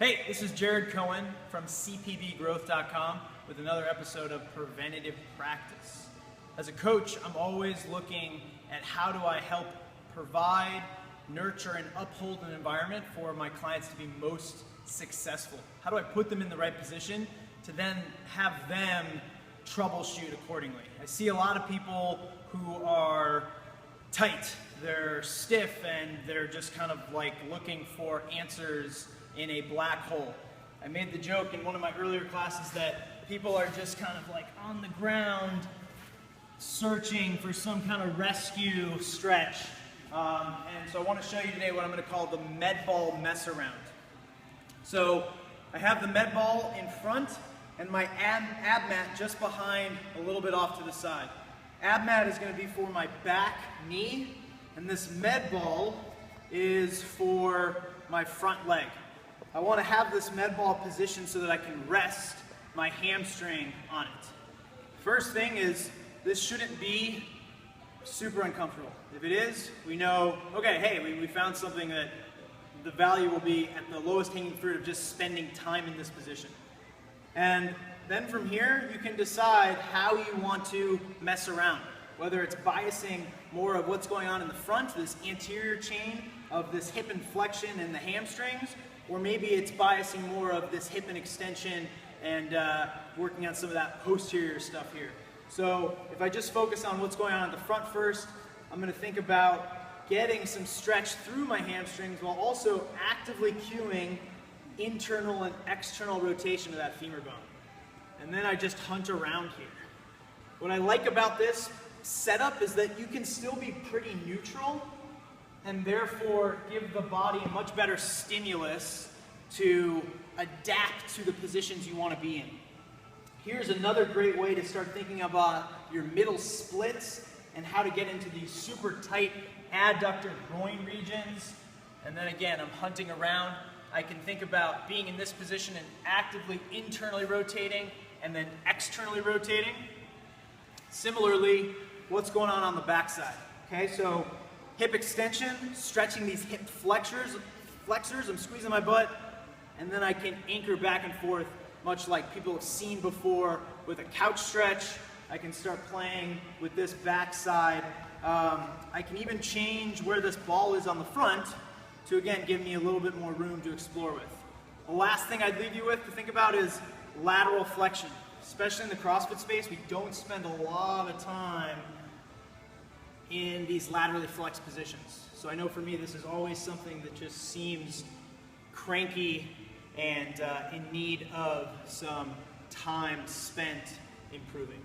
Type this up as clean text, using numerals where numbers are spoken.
Hey, this is Jared Cohen from CPBgrowth.com with another episode of Preventative Practice. As a coach, I'm always looking at how do I help provide, nurture, and uphold an environment for my clients to be most successful. How do I put them in the right position to then have them troubleshoot accordingly? I see a lot of people who are tight, they're stiff, and they're just kind of like looking for answers in a black hole. I made the joke in one of my earlier classes that people are just kind of like on the ground searching for some kind of rescue stretch. And so I want to show you today what I'm going to call the med ball mess around. So I have the med ball in front and my ab mat just behind, a little bit off to the side. Ab mat is going to be for my back knee, and this med ball is for my front leg. I want to have this med ball positioned so that I can rest my hamstring on it. First thing is, this shouldn't be super uncomfortable. If it is, we know, okay, hey, we found something that the value will be at the lowest hanging fruit of just spending time in this position. And then from here, you can decide how you want to mess around. Whether it's biasing more of what's going on in the front, this anterior chain of this hip inflection and the hamstrings, or maybe it's biasing more of this hip and extension and working on some of that posterior stuff here. So if I just focus on what's going on at the front first, I'm going to think about getting some stretch through my hamstrings while also actively cueing internal and external rotation of that femur bone. And then I just hunt around here. What I like about this setup is that you can still be pretty neutral and therefore give the body a much better stimulus to adapt to the positions you want to be in. Here's another great way to start thinking about your middle splits and how to get into these super tight adductor groin regions. And then again, I'm hunting around. I can think about being in this position and actively internally rotating and then externally rotating. Similarly, what's going on the backside? Okay, so hip extension, stretching these hip flexors, I'm squeezing my butt, and then I can anchor back and forth, much like people have seen before with a couch stretch. I can start playing with this backside. I can even change where this ball is on the front to, again, give me a little bit more room to explore with. The last thing I'd leave you with to think about is lateral flexion. Especially in the CrossFit space, we don't spend a lot of time in these laterally flexed positions. So I know for me, this is always something that just seems cranky and in need of some time spent improving.